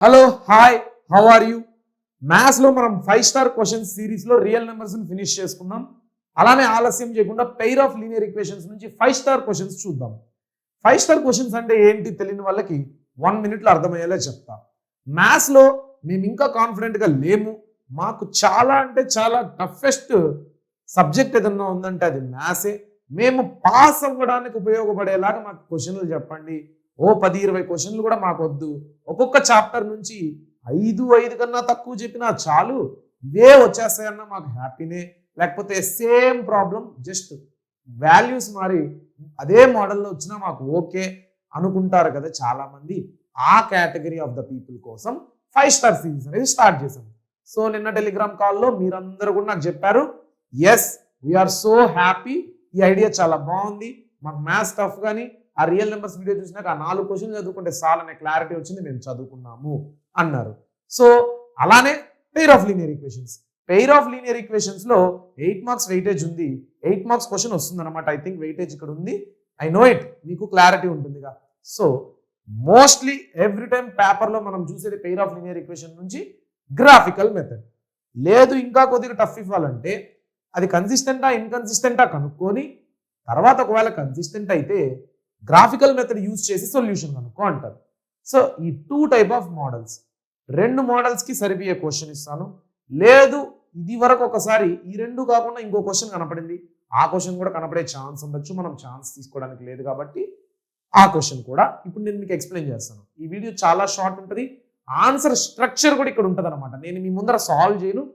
Hello hi how are you మ్యాథ్స్లో మనం 5 star questions సిరీస్లో రియల్ నెంబర్స్ని ఫినిష్ చేసుకున్నాం. అలానే ఆలస్యం చేయకుండా పెయిర్ ఆఫ్ లీనియర్ ఈక్వేషన్స్ నుంచి 5 స్టార్ క్వశ్చన్స్ చూద్దాం. 5 స్టార్ క్వశ్చన్స్ అంటే ఏంటి తెలియని వాళ్ళకి 1 మినిట్లో అర్థమయ్యేలా చెప్తా. మ్యాథ్స్లో మేము ఇంకా కాన్ఫిడెంట్గా లేము, మాకు చాలా అంటే చాలా టఫెస్ట్ సబ్జెక్ట్ ఏదన్నా ఉందంటే అది మ్యాథ్సే. మేము పాస్ అవ్వడానికి ఉపయోగపడేలాగా మాకు క్వశ్చన్లు చెప్పండి. ఓ 10-20 క్వశ్చన్లు కూడా మాకు వద్దు. ఒక్కొక్క చాప్టర్ నుంచి 5 కన్నా తక్కువ చెప్పినా చాలు, ఇవే వచ్చేస్తాయన్నా మాకు హ్యాపీనే. లేకపోతే సేమ్ ప్రాబ్లం జస్ట్ వాల్యూస్ మారి అదే మోడల్లో వచ్చినా మాకు ఓకే అనుకుంటారు కదా చాలామంది. ఆ కేటగిరీ ఆఫ్ ద పీపుల్ కోసం 5 స్టార్ సిరీస్ అనేది స్టార్ట్ చేశాం. సో నిన్న టెలిగ్రామ్ కాల్లో మీరందరూ కూడా నాకు చెప్పారు, ఎస్ వీఆర్ సో హ్యాపీ, ఈ ఐడియా చాలా బాగుంది, మాకు మ్యాథ్స్ టఫ్ కానీ ఆ రియల్ నెంబర్స్ వీడియో చూసినాక ఆ 4 క్వశ్చన్లు చదువుకుంటే చాలనే క్లారిటీ వచ్చింది, మేము చదువుకున్నాము అన్నారు. సో అలానే pair of linear equations. Pair of linear equations లో 8 మార్క్స్ వెయిటేజ్ ఉంది. 8 మార్క్స్ క్వశ్చన్ వస్తుంది అనమాట. ఐ థింక్ వెయిటేజ్ ఇక్కడ ఉంది, ఐ నో ఇట్, మీకు క్లారిటీ ఉంటుందిగా. సో మోస్ట్లీ ఎవ్రీ టైం పేపర్లో మనం చూసేది పెయిర్ ఆఫ్ లీనియర్ ఈక్వేషన్ నుంచి గ్రాఫికల్ మెథడ్. లేదు ఇంకా కొద్దిగా టఫ్ ఇవ్వాలంటే అది కన్సిస్టెంటా ఇన్కన్సిస్టెంటా కనుక్కొని తర్వాత ఒకవేళ కన్సిస్టెంట్ అయితే గ్రాఫికల్ మెథడ్ యూజ్ చేసి సొల్యూషన్ కనుక్కో అంటారు. సో ఈ 2 టైప్ ఆఫ్ మోడల్స్, 2 మోడల్స్కి సరిపోయే క్వశ్చన్ ఇస్తాను. లేదు ఇది వరకు ఒకసారి ఈ 2 కాకుండా ఇంకో క్వశ్చన్ కనపడింది, ఆ క్వశ్చన్ కూడా కనపడే ఛాన్స్ ఉండొచ్చు, మనం ఛాన్స్ తీసుకోవడానికి లేదు కాబట్టి ఆ క్వశ్చన్ కూడా ఇప్పుడు నేను మీకు ఎక్స్ప్లెయిన్ చేస్తాను. ఈ వీడియో చాలా షార్ట్ ఉంటుంది, ఆన్సర్ స్ట్రక్చర్ కూడా ఇక్కడ ఉంటుంది అనమాట. నేను మీ ముందర సాల్వ్ చేయను,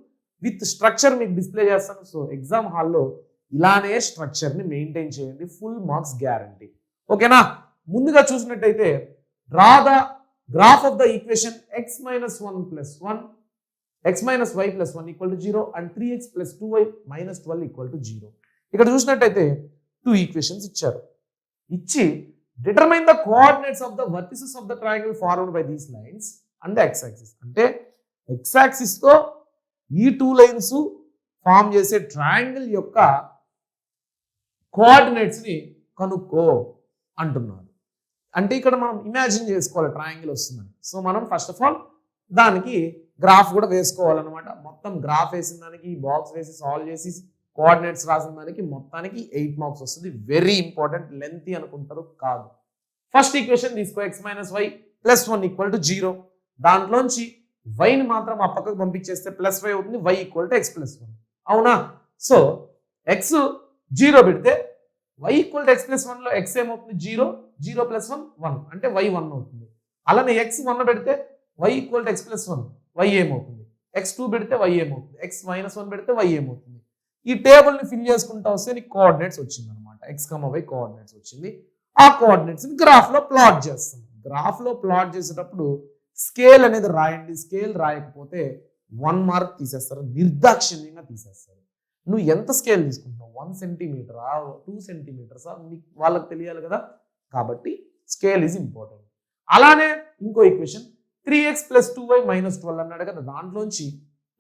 విత్ స్ట్రక్చర్ మీకు డిస్ప్లే చేస్తాను. సో ఎగ్జామ్ హాల్లో ఇలానే స్ట్రక్చర్ని మెయింటైన్ చేయండి, ఫుల్ మార్క్స్ గ్యారంటీ. ఓకేనా? ముందుగా చూసినట్టయితే draw the graph of the equation x - 1 + 1 x - y + 1 = 0 and 3x + 2y - 12 = 0. ఇక్కడ చూసినట్టయితే 2 ఈక్వేషన్స్ ఇచ్చారు. ఇచ్చి determine the coordinates of the vertices of the triangle formed by these lines and the x axis. అంటే x axis తో ఈ 2 lines form చేసే triangle యొక్క coordinates ని కనుక్కో అంటున్నారు. అంటే ఇక్కడ మనం ఇమాజిన్ చేసుకోవాలి ట్రయాంగిల్ వస్తుందని. సో మనం ఫస్ట్ ఆఫ్ ఆల్ దానికి గ్రాఫ్ కూడా వేసుకోవాలన్నమాట. మొత్తం గ్రాఫ్ వేసిన దానికి ఈ బాక్స్ వేసి సాల్వ్ చేసి కోఆర్డినేట్స్ రాసిన దానికి మొత్తానికి 8 మార్క్స్ వస్తుంది. వెరీ ఇంపార్టెంట్, లెంతీ అనుకుంటారు కాదు. ఫస్ట్ ఈక్వేషన్ తీసుకో, x - y + 1 = 0. దాంట్లోంచి వైని మాత్రం ఆ పక్కకు పంపించేస్తే +y అవుతుంది, y = x + 1. అవునా? సో x 0 పెడితే y = x + 1 లో x ఏమవుతుంది? 0, 0 + 1 1 అంటే y 1 అవుతుంది. అలానే x 1 పెడితే y = x + 1 y ఏమవుతుంది? x 2 పెడితే y ఏమవుతుంది? x - 1 పెడితే y ఏమవుతుంది? ఈ టేబుల్ని ఫిల్ చేసుకుంటా వస్తే నీకు కోఆర్డినేట్స్ వచ్చింది అనమాట. x, y కోఆర్డినేట్స్ వచ్చింది. ఆ కోఆర్డినేట్స్ని గ్రాఫ్లో ప్లాట్ చేస్తాం. గ్రాఫ్లో ప్లాట్ చేసేటప్పుడు స్కేల్ అనేది రాయండి. స్కేల్ రాయకపోతే 1 మార్క్ తీసేస్తారు, నిర్దాక్షిణ్యంగా తీసేస్తారు. నువ్వు ఎంత స్కేల్ తీసుకుంటున్నావు? 1 సెంటీమీటరా, 2 సెంటీమీటర్సా, మీకు వాళ్ళకి తెలియాలి కదా. కాబట్టి స్కేల్ ఈజ్ ఇంపార్టెంట్. అలానే ఇంకో ఈక్వేషన్ 3x + 2y - 12 అన్నాడు కదా, దాంట్లోంచి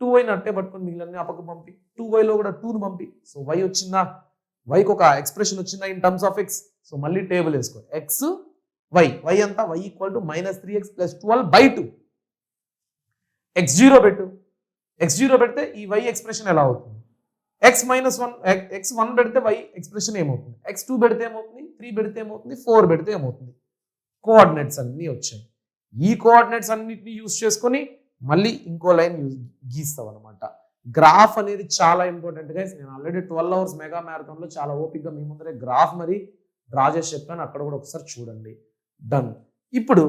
2y అట్టే పట్టుకొని మిగిలిన ఆ పక్కకు పంపి, 2yలో కూడా 2ను పంపి. సో y వచ్చిందా? yకి ఒక ఎక్స్ప్రెషన్ వచ్చిందా in terms of x? So మళ్ళీ టేబుల్ వేసుకో, x y అంతా y = -3x + 12/2. x0 పెట్టు, x0 పెడితే ఈ y ఎక్స్ప్రెషన్ ఎలా అవుతుంది? x - 1 x1 పెడితే y ఎక్స్ప్రెషన్ ఏమవుతుంది? x2 పెడితే ఏమవుతుంది? 3 పెడితే ఏమవుతుంది? 4 పెడితే ఏమవుతుంది? కోఆర్డినేట్స్ అన్నీ వచ్చాయి. ఈ కోఆర్డినేట్స్ అన్నిటిని యూజ్ చేసుకొని మళ్ళీ ఇంకో లైన్ గీస్తావు అనమాట. గ్రాఫ్ అనేది చాలా ఇంపార్టెంట్ గైస్. నేను ఆల్రెడీ 12 అవర్స్ మెగా మ్యారథాన్లో చాలా ఓపిక్గా మీ ముందరే గ్రాఫ్ మరి డ్రా చేసి చెప్పాను, అక్కడ కూడా ఒకసారి చూడండి. డన్. ఇప్పుడు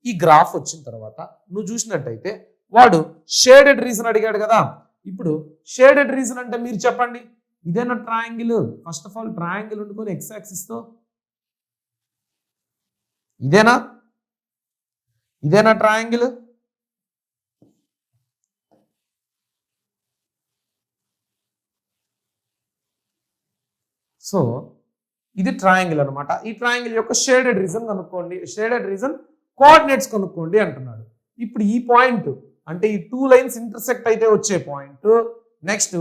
ఈ గ్రాఫ్ వచ్చిన తర్వాత నువ్వు చూసినట్టయితే వాడు షేడెడ్ రీజన్ అడిగాడు కదా. ఇప్పుడు షేడెడ్ రీజన్ అంటే మీరు చెప్పండి, ఇదేనా triangle? First of all triangle ఉండుకొని x యాక్సిస్ తో ఇదేనా ట్రయాంగిల్? సో ఇది ట్రయాంగిల్ అనమాట. ఈ ట్రయాంగిల్ యొక్క షేడెడ్ రీజన్ కనుక్కోండి, షేడెడ్ రీజన్ కోఆర్డినేట్స్ కనుక్కోండి అంటున్నాడు. ఇప్పుడు ఈ పాయింట్ అంటే ఈ 2 లైన్స్ ఇంటర్సెక్ట్ అయితే వచ్చే పాయింట్, నెక్స్ట్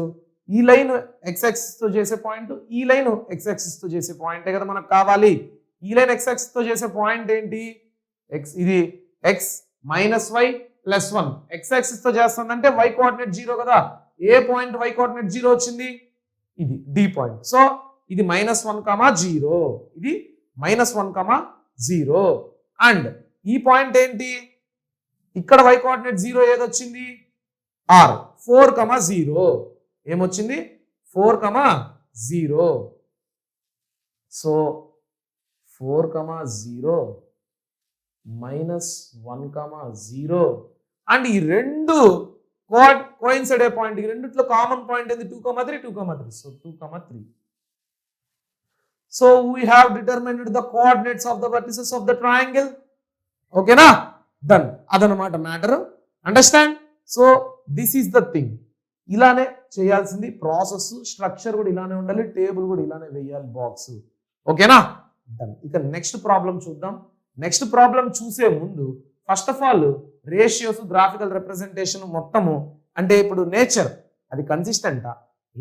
ఈ లైన్ x యాక్సిస్ తో చేసే పాయింట్, ఈ లైన్ x యాక్సిస్ తో చేసే పాయింటే కదా మనకు కావాలి. ఈ లైన్ x యాక్సిస్ తో చేసే పాయింట్ ఏంటి? ఇది x - y +1 ఎక్స్ యాక్సిస్ తో చేస్తుందంటే y కోఆర్డినేట్ 0 కదా. ఏ పాయింట్ y కోఆర్డినేట్ 0 వచ్చింది? ఇది డి పాయింట్. సో ఇది -1,0, ఇది -1,0 అండ్ ఈ పాయింట్ ఏంటి? ఇక్కడ y కోఆర్డినేట్ 0 ఏదొచ్చింది? r 4,0 ఏమొచ్చింది? 4,0. సో 4,0 -1,0 అండ్ ఈ రెండు కోయిన్సైడ్ అయ్యే పాయింట్, ఈ రెండిట్లో కామన్ పాయింట్ ఏంది? 2,3, 2,3. So 2,3. So we have determined the coordinates of the vertices of the triangle. ఓకేనా? డన్. అదనమాట matter. Understand? So this is the thing. ఇలానే చేయాల్సింది ప్రాసెస్. స్ట్రక్చర్ కూడా ఇలానే ఉండాలి, టేబుల్ కూడా ఇలానే వేయాలి, బాక్స్. ఓకేనా? డన్. ఇక నెక్స్ట్ ప్రాబ్లం చూద్దాం. నెక్స్ట్ ప్రాబ్లం చూసే ముందు first of all ratios, graphical representation మొత్తము అంటే ఇప్పుడు నేచర్ అది కన్సిస్టెంటా,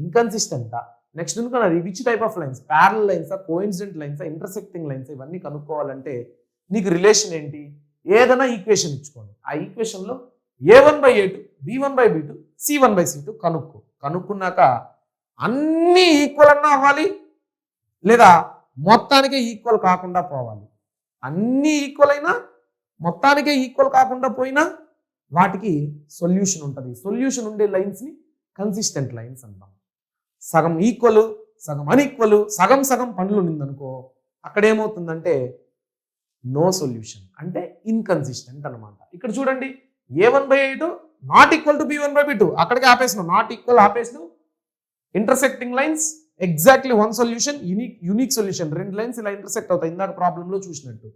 ఇన్కన్సిస్టెంటా, నెక్స్ట్ అది which type of lines, parallel లైన్సా, కోఇన్సిడెంట్ లైన్సా, ఇంటర్సెక్టింగ్ లైన్స్, ఇవన్నీ కనుక్కోవాలంటే నీకు రిలేషన్ ఏంటి? ఏదైనా ఈక్వేషన్ ఇచ్చుకోండి. ఆ ఈక్వేషన్లో a1/a2, b1/b2, c1/c2 కనుక్కున్నాక అన్నీ ఈక్వల్ అన్నా అవ్వాలి, లేదా మొత్తానికే ఈక్వల్ కాకుండా పోవాలి. అన్నీ ఈక్వల్ అయినా మొత్తానికే ఈక్వల్ కాకుండా పోయినా వాటికి సొల్యూషన్ ఉంటుంది. సొల్యూషన్ ఉండే లైన్స్ని కన్సిస్టెంట్ లైన్స్ అంటాం. సగం ఈక్వల్, సగం అన్ఈక్వల్, సగం సగం పండ్లు ఉందనుకో, అక్కడ ఏమవుతుందంటే నో సొల్యూషన్, అంటే ఇన్కన్సిస్టెంట్ అనమాట. ఇక్కడ చూడండి, a1/a2 not equal to b1/b2, అక్కడికి ఆపేసినావు, నాట్ ఈక్వల్ ఆపేసినావు. Intersecting lines exactly one solution, unique solution. రెండు లైన్స్ ఇలా ఇంటర్సెక్ట్ అవుతాయి, ఇందాక ప్రాబ్లంలో చూసినట్టు.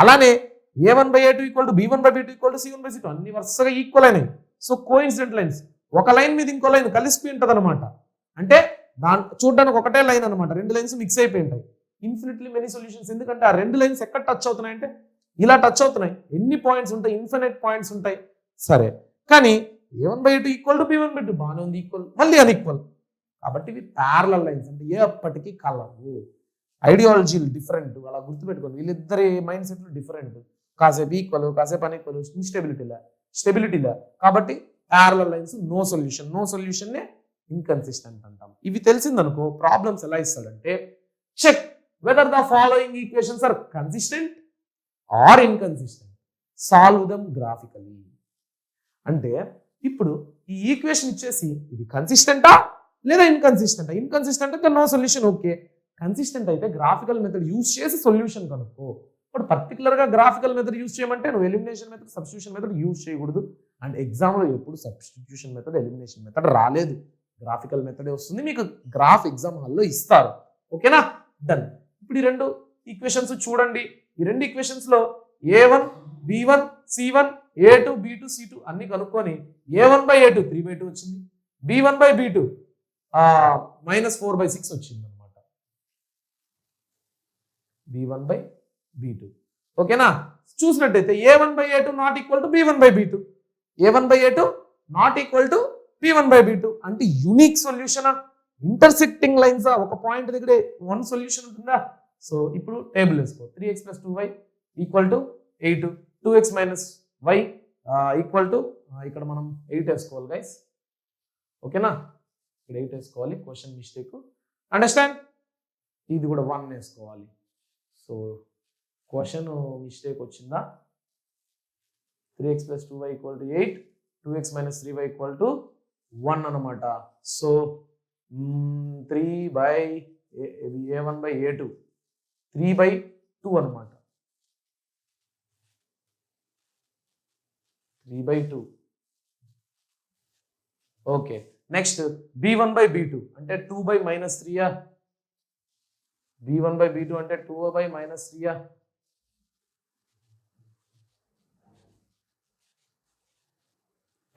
అలానే a1/a2 equal to b1/b2 equal to c1/c2 అన్ని వరుసగా ఈక్వల్ అయినాయి. సో కోఇన్సిడెంట్ లైన్స్, ఒక లైన్ మీద ఇంకో లైన్ కలిసిపోయి ఉంటుంది అనమాట. అంటే చూడడానికి ఒకటే లైన్ అనమాట, రెండు లైన్స్ మిక్స్ అయిపోయి ఉంటాయి. Infinitely many solutions. ఎందుకంటే ఆ రెండు లైన్స్ ఎక్కడ టచ్ అవుతున్నాయి అంటే ఇలా టచ్ అవుతున్నాయి. ఎన్ని పాయింట్స్ ఉంటాయి? ఇన్ఫినిట్ పాయింట్స్ ఉంటాయి. సరే, కానీ a1/a2 ఈక్వల్ టు b1/b2 బాగానే ఉంది, ఈక్వల్, మళ్ళీ అన్ఈక్వల్. కాబట్టి ఇవి ప్యారలల్ లైన్స్, అంటే ఏ అప్పటికీ కలవు. ఐడియాలజీలు డిఫరెంట్, అలా గుర్తుపెట్టుకోండి. వీళ్ళిద్దరి మైండ్ సెట్లు డిఫరెంట్. కాసేపు ఈక్వల్, కాసేపు అన్ఈక్వల్, స్టెబిలిటీలా. కాబట్టి parallel lines no solution. No సొల్యూషన్నే ఇన్కన్సిస్టెంట్ అంటాం. ఇవి తెలిసిందనుకో ప్రాబ్లమ్స్ ఎలా ఇస్తాడంటే, check whether the following equations are consistent or inconsistent, solve them graphically. అంటే ఇప్పుడు ఈ ఈక్వేషన్ ఇచ్చేసి ఇది కన్సిస్టెంటా లేదా ఇన్కన్సిస్టెంటా? ఇన్కన్సిస్టెంట్ అయితే నో సొల్యూషన్, ఓకే. కన్సిస్టెంట్ అయితే గ్రాఫికల్ మెథడ్ యూజ్ చేసి సొల్యూషన్ కనుక్కో. ఇప్పుడు పర్టికులర్గా గ్రాఫికల్ మెథడ్ యూజ్ చేయమంటే నువ్వు elimination method, substitution method use చేయకూడదు. అండ్ ఎగ్జామ్లో ఎప్పుడు సబ్స్టిట్యూషన్ మెథడ్, ఎలిమినేషన్ మెథడ్ రాలేదు, గ్రాఫికల్ మెథడే వస్తుంది. మీకు గ్రాఫ్ ఎగ్జామ్ హాల్లో ఇస్తారు. ఓకేనా? డన్. ఇప్పుడు ఈ రెండు ఈక్వేషన్స్ చూడండి. ఈ రెండు ఈక్వేషన్స్లో a1, b1, c1, a2, b2, c2 అన్ని కనుక్కొని a1/a2 3/2 వచ్చింది, b1/b2 -4/6 వచ్చింది అనమాట. b1/b2 ఓకేనా? చూసినట్టయితే a1/a2 not equal to b1/b2, a1/a2 not equal to b1/b2 అంటే యూనిక్ సొల్యూషనా, ఇంటర్సెక్టింగ్ లైన్సా? ఒక పాయింట్ దగ్గరే వన్ సొల్యూషన్ ఉంటుందా? సో ఇప్పుడు టేబుల్ వేసుకో. 3x + 2y equal to 8, 2x - y equal to ఇక్కడ మనం 8 వేసుకోవాలి గైస్. ఓకేనా? ఇక్కడ 8 వేసుకోవాలి, క్వశ్చన్ మిస్టేక్. అండర్స్టాండ్? ఇది కూడా 1 వేసుకోవాలి. సో క్వశ్చన్ మిస్టేక్ వచ్చిందా? 3x + 2y equal to 8, 2x - 3y equal to 1 అనమాట. సో 3/a1/a2 3/2 అనమాట. 3/2. ఓకే. నెక్స్ట్ b1/b2 అంటే 2/-3 b1/b2 అంటే 2/-3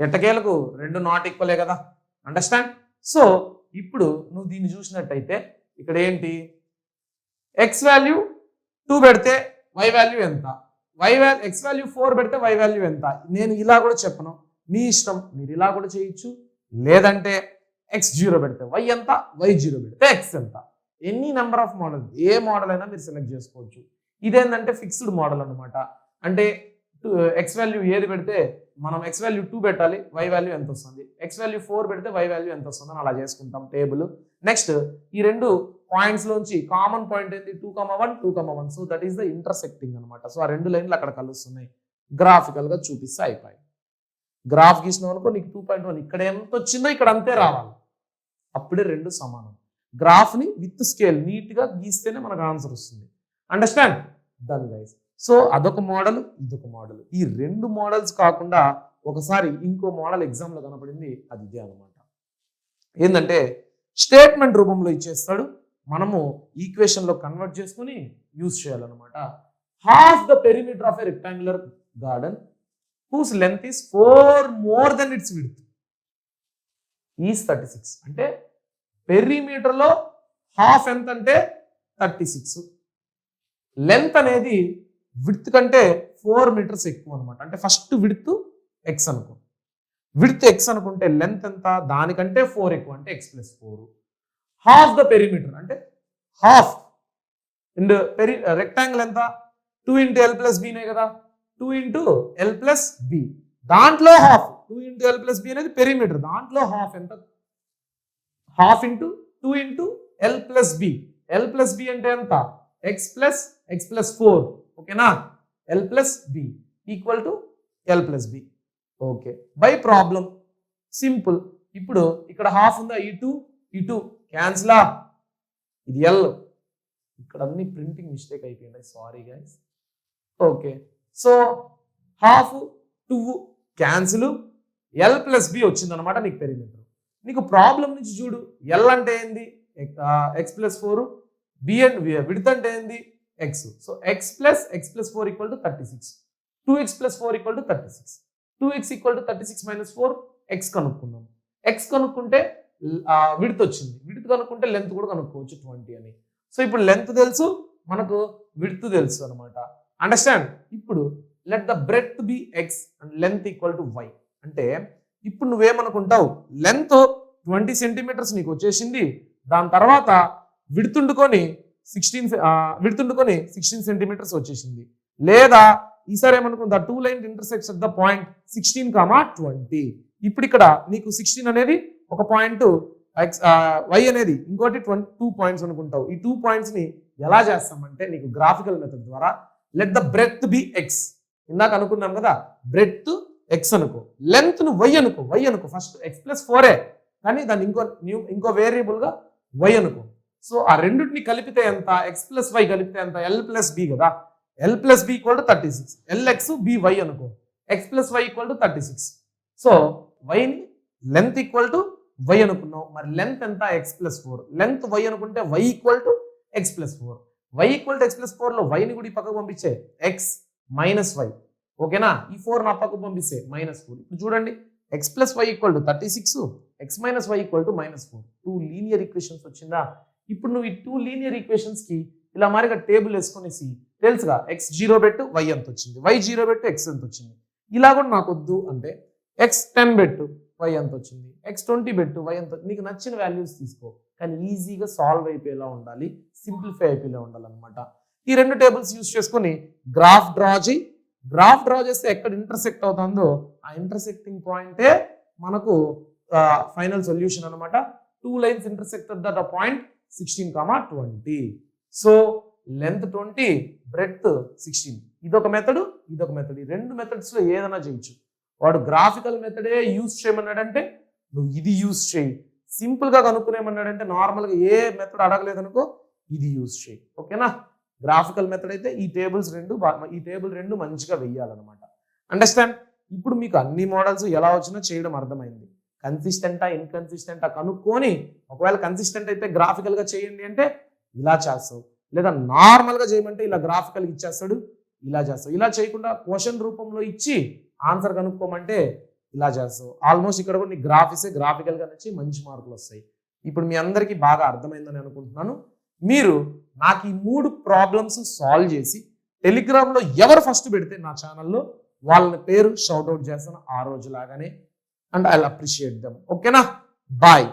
ఎట్టకేలకు రెండు నాట్ ఈక్వలే కదా. అండర్స్టాండ్? సో ఇప్పుడు నువ్వు దీన్ని చూసినట్టయితే ఇక్కడ ఏంటి, ఎక్స్ వాల్యూ 2 పెడితే వై వాల్యూ ఎంత, ఎక్స్ వాల్యూ 4 పెడితే వై వాల్యూ ఎంత. నేను ఇలా కూడా చెప్పను, మీ ఇష్టం, మీరు ఇలా కూడా చేయొచ్చు. లేదంటే x0 పెడితే వై ఎంత, y0 పెడితే ఎక్స్ ఎంత. Any number of model, A model అయినా మీరు సెలెక్ట్ చేసుకోవచ్చు. ఇదేంటంటే ఫిక్స్డ్ మోడల్ అనమాట. అంటే ఎక్స్ వాల్యూ ఏది పెడితే మనం ఎక్స్ వాల్యూ 2 పెట్టాలి, వై వాల్యూ ఎంత వస్తుంది, ఎక్స్ వాల్యూ 4 పెడితే వై వాల్యూ ఎంత వస్తుంది అని అలా చేసుకుంటాం టేబుల్. నెక్స్ట్ ఈ రెండు పాయింట్స్ లోంచి కామన్ పాయింట్ ఏంటి 2,1 2,1, so that is the intersecting అనమాట. సో ఆ రెండు లైన్లు అక్కడ కలుస్తున్నాయి, గ్రాఫికల్ గా చూపిస్తే అయిపోయి. గ్రాఫ్ గీసినాం అనుకో నీకు 2.1 ఇక్కడ ఎంత వచ్చిందో ఇక్కడ అంతే రావాలి, అప్పుడే రెండు సమానం. గ్రాఫ్ ని విత్ స్కేల్ నీట్ గా గీస్తేనే మనకు ఆన్సర్ వస్తుంది. అండర్స్టాండ్? Done guys. సో అదొక మోడల్, ఇదొక మోడల్. ఈ రెండు మోడల్స్ కాకుండా ఒకసారి ఇంకో మోడల్ ఎగ్జామ్ లో కనపడింది, అది ఇదే అనమాట. ఏంటంటే స్టేట్మెంట్ రూపంలో ఇచ్చేస్తాడు, మనము ఈక్వేషన్ లో కన్వర్ట్ చేసుకుని యూజ్ చేయాలన్నమాట. Half the perimeter of a rectangular garden whose length is 4 more than its width is 36. అంటే పెరిమీటర్ లో హాఫ్ ఎంత అంటే 36, లెంత్ అనేది విడ్త్ కంటే 4 మీటర్స్ ఎక్కువ అనమాట. అంటే ఫస్ట్ విడ్త్ ఎక్స్ అనుకో, విడ్త్ ఎక్స్ అనుకుంటే లెంత్ ఎంత దానికంటే 4 ఎక్కువ, అంటే x+4. హాఫ్ ద పెరిమీటర్ అంటే హాఫ్ అండ్ రెక్టాంగిల్ ఎంత 2 × l+b నే కదా, 2 × l+b, దాంట్లో హాఫ్ 2 × l+b అనేది పెరిమీటర్, దాంట్లో హాఫ్ ఎంత హాఫ్ ఇంటూ 2 × l+b, l+b అంటే ఎంత x+4, ఓకేనా, l+b equal to l+b. Okay, by problem simple. ఇప్పుడు ఇక్కడ హాఫ్ ఉందా, ఇటు క్యాన్సిలా, ఇది l, ఇక్కడ అన్ని ప్రింటింగ్ మిస్టేక్ అయిపోయింది, sorry guys. Okay, so half 2 cancel, l+b వచ్చిందనమాట నీకు పెరిమీటర్. నీకు ప్రాబ్లం నుంచి చూడు, l అంటే ఏంది x+4, b అండ్ విడ్త్ అంటే ఏంది x, so x+4 equal to 36, 2x+4 equal to 36, 2x equal to 36 - 4, x కనుక్కున్నాం. x కనుక్కుంటే విడ్త్ వచ్చింది, విడ్త్ కనుక్కుంటే లెంత్ కూడా కనుక్కోవచ్చు 20 అని. సో ఇప్పుడు లెంత్ తెలుసు మనకు, విడ్త్ తెలుసు అనమాట. అండర్స్టాండ్? ఇప్పుడు let the breadth be X and length equal to Y. అంటే ఇప్పుడు నువ్వేమనుకుంటావు, లెంత్ 20 సెంటీమీటర్స్ నీకు వచ్చేసింది, దాని తర్వాత విడుతుండుకొని 16 సెంటీమీటర్స్ వచ్చేసింది. లేదా ఈసారి ఏమనుకుందా, 2 lines intersects at the point 16, 20. ఇప్పుడు ఇక్కడ నీకు 16 అనేది ఒక పాయింట్, వై అనేది ఇంకోటి 2 పాయింట్స్ అనుకుంటావు. ఈ 2 పాయింట్స్ ని ఎలా చేస్తామంటే నీకు గ్రాఫికల్ మెథడ్ ద్వారా let the breadth be X, ఇందాక అనుకున్నాం కదా, బ్రెడ్త్ ఎక్స్ అనుకో, లెంత్ ను వై అనుకో, ఫస్ట్ x+4 కానీ దాన్ని ఇంకో వేరియబుల్ గా వై అనుకో. సో ఆ రెండింటిని కలిపితే ఎంత, x+y కలిపితే ఎంత, l+b కదా, l+b equal to 36, lx by అనుకో, x+y ఈక్వల్ టు 36. సో వైని లెంత్ ఈక్వల్ టు వై అనుకున్నావు, మరి లెంత్ ఎంత x+4, లెంత్ వై అనుకుంటే y equal to x+4, y equal to x+4 లో వైని కూడా ఈ పక్కకు పంపించే x - y, ఓకేనా, ఈ 4 నా పక్కకు పంపిస్తే -4. ఇప్పుడు చూడండి x+y equal to 36, x - y equal to -4, 2 linear equations వచ్చిందా. ఇప్పుడు నువ్వు ఈ 2 లీనియర్ ఈక్వేషన్స్ కి ఇలా మారిగా టేబుల్ వేసుకొనేసి తెలుసుగా, x0 పెట్టు y ఎంత వచ్చింది, y0 పెట్టు x ఎంత వచ్చింది. ఇలా కూడా నాకు వద్దు అంటే x10 పెట్టు y ఎంత వచ్చింది, x20 పెట్టు y ఎంత, నీకు నచ్చిన వాల్యూస్ తీసుకో, కానీ ఈజీగా సాల్వ్ అయిపోయేలా ఉండాలి, సింప్లిఫై అయిపోయేలా ఉండాలన్నమాట. ఈ రెండు టేబుల్స్ యూజ్ చేసుకొని గ్రాఫ్ డ్రా చేయి. గ్రాఫ్ డ్రా చేస్తే ఎక్కడ ఇంటర్సెక్ట్ అవుతుందో ఆ ఇంటర్సెక్టింగ్ పాయింటే మనకు ఫైనల్ సొల్యూషన్ అనమాట. 2 lines intersect at the point 16, 20. So length 20, breadth 16. ఇదొక మెథడ్, ఇదొక మెథడ్. ఈ రెండు మెథడ్స్ లో ఏదైనా చేయొచ్చు. వాడు గ్రాఫికల్ మెథడే యూజ్ చేయమన్నాడంటే నువ్వు ఇది యూజ్ చేయి, సింపుల్ గా కనుక్కునేమన్నాడంటే నార్మల్గా ఏ మెథడ్ అడగలేదనుకో ఇది యూజ్ చేయి, ఓకేనా. గ్రాఫికల్ మెథడ్ అయితే ఈ టేబుల్ రెండు మంచిగా వెయ్యాలన్నమాట. అండర్స్టాండ్? ఇప్పుడు మీకు అన్ని మోడల్స్ ఎలా వచ్చినా చేయడం అర్థమైంది. కన్సిస్టెంటా ఇన్కన్సిస్టెంటా కనుక్కొని, ఒకవేళ కన్సిస్టెంట్ అయితే గ్రాఫికల్ గా చేయండి అంటే ఇలా చేస్తావు, లేదా నార్మల్ గా చేయమంటే ఇలా గ్రాఫికల్ ఇచ్చేస్తాడు, ఇలా చేస్తావు. ఇలా చేయకుండా క్వశ్చన్ రూపంలో ఇచ్చి ఆన్సర్ కనుక్కోమంటే ఇలా చేస్తావు. ఆల్మోస్ట్ ఇక్కడ కూడా నీ గ్రాఫికల్ గా నచ్చి మంచి మార్కులు వస్తాయి. ఇప్పుడు మీ అందరికీ బాగా అర్థమైందని అనుకుంటున్నాను. మీరు నాకు ఈ 3 ప్రాబ్లమ్స్ సాల్వ్ చేసి టెలిగ్రామ్లో ఎవరు ఫస్ట్ పెడితే నా ఛానల్లో వాళ్ళ పేరు షౌట్అవుట్ చేస్తాను ఆ రోజు లాగానే. And I appreciate them. ఓకేనా? బాయ్.